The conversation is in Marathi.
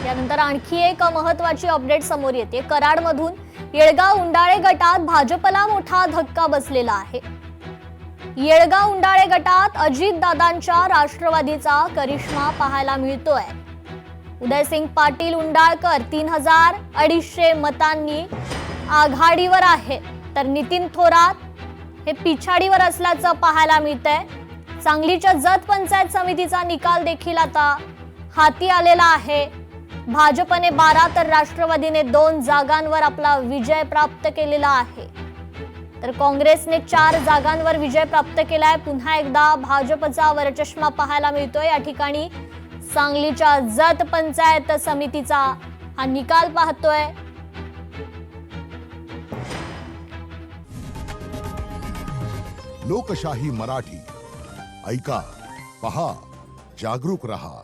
यानंतर आणखी एक महत्त्वाची अपडेट समोर येते। कराडमधून येळगाव उंडाळे गटात भाजपला मोठा धक्का बसलेला आहे। येळगाव उंडाळे गटात अजितदादांच्या राष्ट्रवादीचा करिश्मा पाहायला मिळतोय। उदयसिंग पाटील उंडाळकर 3200 मतांनी आघाडीवर आहे, तर नितीन थोरात हे पिछाडीवर असल्याचं पाहायला मिळतंय। सांगलीच्या जत पंचायत समितीचा निकाल देखील आता हाती आलेला आहे। भाजपने 12 तर राष्ट्रवादीने 2 जागांवर आपला विजय प्राप्त केलेला आहे, तर काँग्रेसने 4 जागांवर विजय प्राप्त केलाय। पुन्हा एकदा भाजपचा वरचष्मा पाहायला मिळतोय। या ठिकाणी सांगलीच्या जत पंचायत समितीचा हा निकाल पाहतोय। लोकशाही मराठी ऐका, पहा, जागरूक रहा।